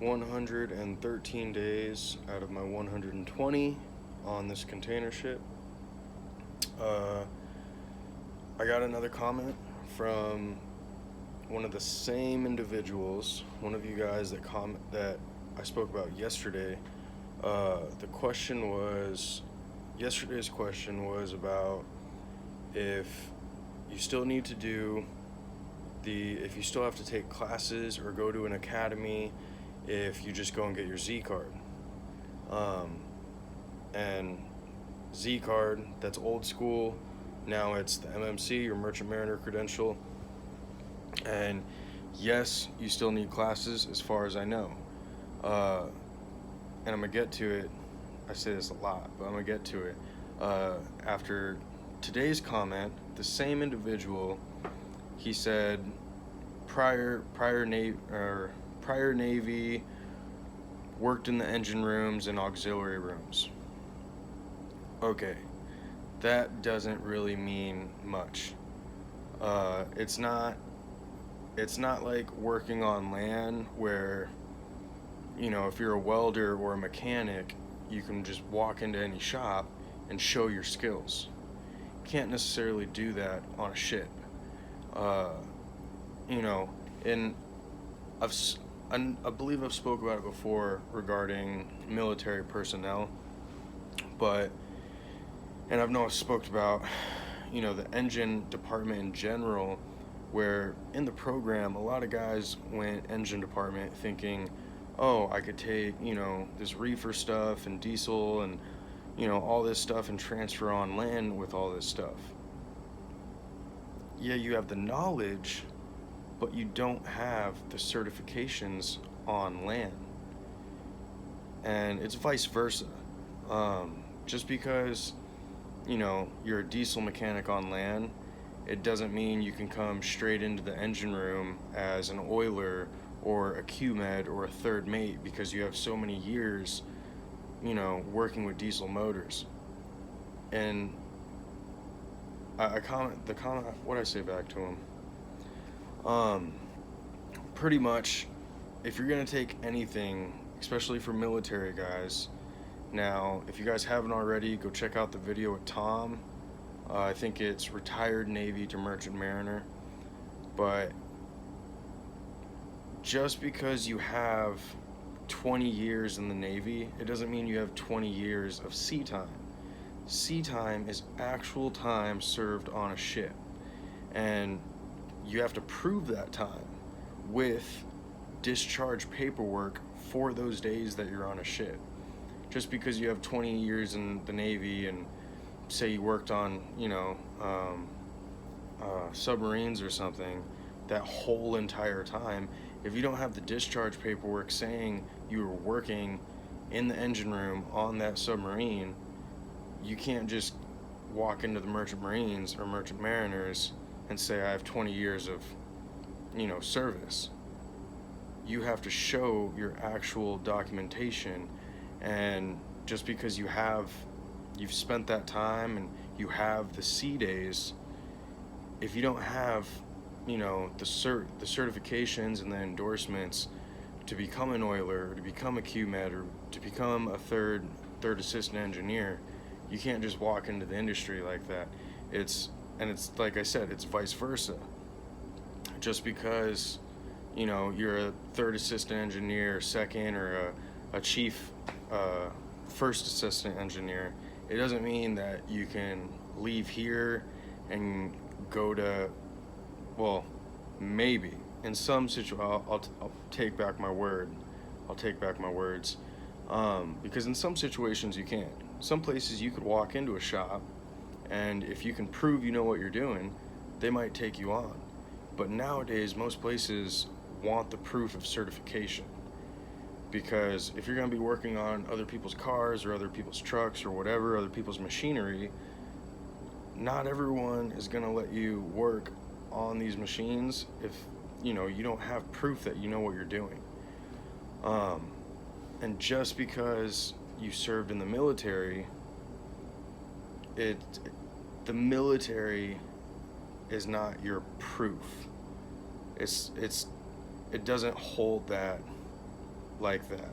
113 days out of my 120 on this container ship. Uh, I got another comment from one of the same individuals, one of you guys that I spoke about yesterday. The question was, yesterday's question was about if you still need to do if you still have to take classes or go to an academy if you just go and get your Z card. And Z card, that's old school. Now it's the MMC, your Merchant Mariner credential. And yes, you still need classes as far as I know. And I'm going to get to it. I say this a lot, but I'm going to get to it. After today's comment, the same individual, he said prior Navy, worked in the engine rooms and auxiliary rooms. Okay, that doesn't really mean much. It's not like working on land where, if you're a welder or a mechanic, you can just walk into any shop and show your skills. You can't necessarily do that on a ship. And I believe I've spoke about it before regarding military personnel, and I've spoke about, the engine department in general, where in the program, a lot of guys went engine department thinking, oh, I could take, this reefer stuff and diesel and, all this stuff and transfer on land with all this stuff. Yeah, you have the knowledge, but you don't have the certifications on land. And it's vice versa. Just because, you're a diesel mechanic on land, it doesn't mean you can come straight into the engine room as an oiler or a QMed or a third mate because you have so many years, working with diesel motors. And what I say back to him? Pretty much, if you're gonna take anything, especially for military guys, now, if you guys haven't already, go check out the video with Tom. I think it's retired Navy to Merchant Mariner. But just because you have 20 years in the Navy, it doesn't mean you have 20 years of sea time. Sea time is actual time served on a ship. And you have to prove that time with discharge paperwork for those days that you're on a ship. Just because you have 20 years in the Navy and say you worked on, submarines or something, that whole entire time, if you don't have the discharge paperwork saying you were working in the engine room on that submarine, you can't just walk into the Merchant Marines or Merchant Mariners and say I have 20 years of, service. You have to show your actual documentation. And just because you've spent that time and you have the sea days, if you don't have, the certifications and the endorsements to become an oiler, or to become a QMed, or to become a third assistant engineer, you can't just walk into the industry like that. It's like I said, it's vice versa. Just because, you're a third assistant engineer, second, or a chief first assistant engineer, it doesn't mean that you can leave here and go to, well, maybe in some situations, I'll take back my word. I'll take back my words. Because in some situations you can't. Some places you could walk into a shop, and if you can prove you know what you're doing, they might take you on. But nowadays, most places want the proof of certification. Because if you're going to be working on other people's cars or other people's trucks or whatever, other people's machinery, not everyone is going to let you work on these machines if, you don't have proof that you know what you're doing. And just because you served in the military, the military is not your proof. It doesn't hold that like that.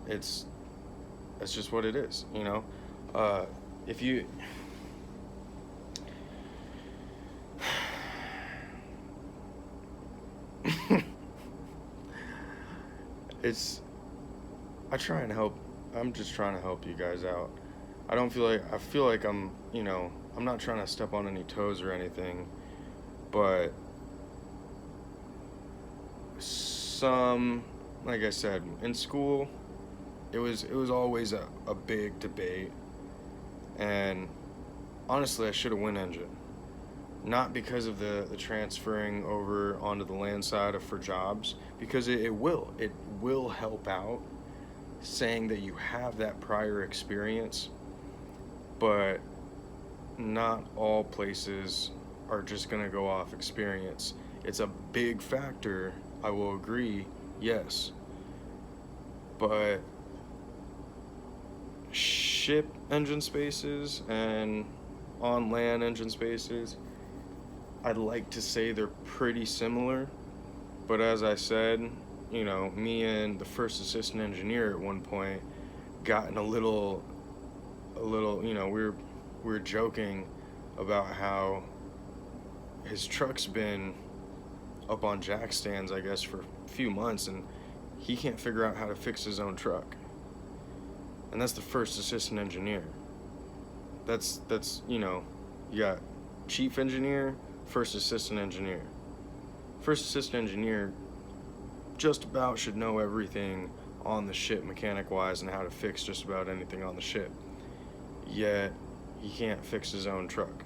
It's just what it is, you know. If you it's I try and help. I'm just trying to help you guys out. I feel like I'm, you know, I'm not trying to step on any toes or anything, but some, like I said, in school, it was always a big debate, and honestly, I should have went engine. Not because of the transferring over onto the land side of for jobs, because it will help out, saying that you have that prior experience, but not all places are just going to go off experience. It's a big factor, I will agree, yes, but ship engine spaces and on land engine spaces, I'd like to say they're pretty similar, but as I said, you know, me and the first assistant engineer at one point got in a little, you know, we were joking about how his truck's been up on jack stands, I guess, for a few months, and he can't figure out how to fix his own truck. And that's the first assistant engineer. That's you know, you got chief engineer, first assistant engineer. First assistant engineer just about should know everything on the ship mechanic wise and how to fix just about anything on the ship. Yet he can't fix his own truck.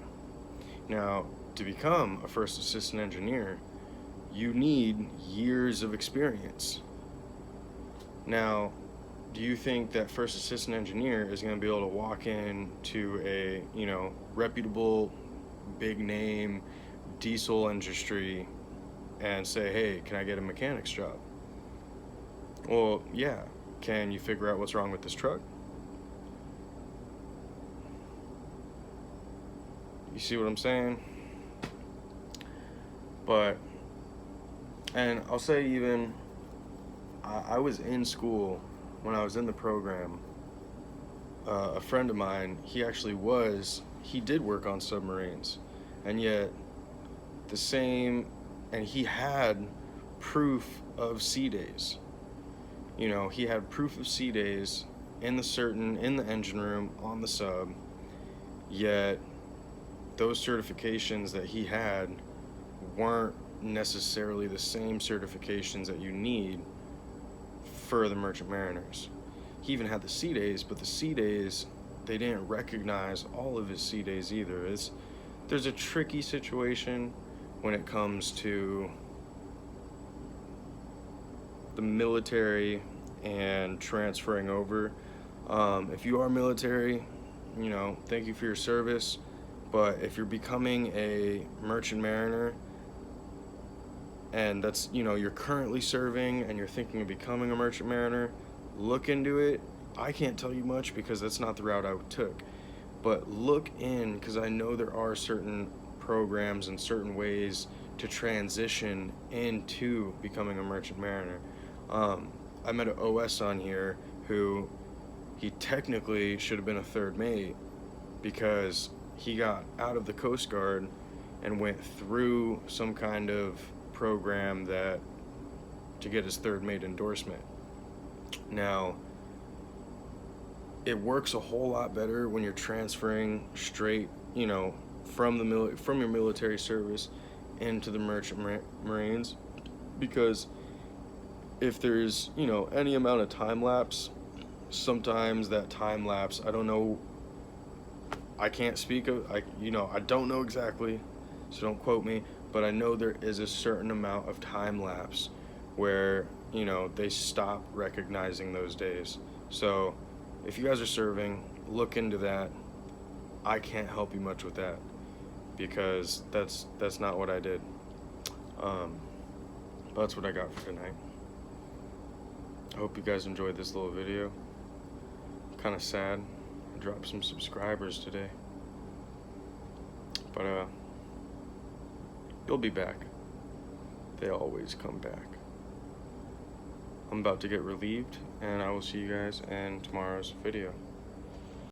Now, to become a first assistant engineer, you need years of experience. Now, do you think that first assistant engineer is going to be able to walk into a, you know, reputable, big name diesel industry and say, hey, can I get a mechanic's job? Well, yeah. Can you figure out what's wrong with this truck? You see what I'm saying? But, and I'll say even, I was in school when I was in the program. A friend of mine, he did work on submarines, and yet and he had proof of sea days. You know, he had proof of sea days in the engine room on the sub, yet those certifications that he had weren't necessarily the same certifications that you need for the merchant mariners. He even had the sea days, but the sea days, they didn't recognize all of his sea days either. There's a tricky situation when it comes to the military and transferring over. If you are military, you know, thank you for your service. But if you're becoming a merchant mariner, and that's, you know, you're currently serving and you're thinking of becoming a merchant mariner, look into it. I can't tell you much because that's not the route I took. But look in, because I know there are certain programs and certain ways to transition into becoming a merchant mariner. I met an OS on here who he technically should have been a third mate because he got out of the Coast Guard and went through some kind of program to get his third mate endorsement. Now, it works a whole lot better when you're transferring straight, you know, from your military service into the merchant marines, because if there's, you know, any amount of time lapse, sometimes that time lapse, I don't know, I can't speak of, I don't know exactly, so don't quote me, but I know there is a certain amount of time lapse where, you know, they stop recognizing those days. So if you guys are serving, look into that. I can't help you much with that because that's not what I did. But that's what I got for tonight. I hope you guys enjoyed this little video. Kind of sad. I dropped some subscribers today. But you'll be back. They always come back. I'm about to get relieved, and I will see you guys in tomorrow's video.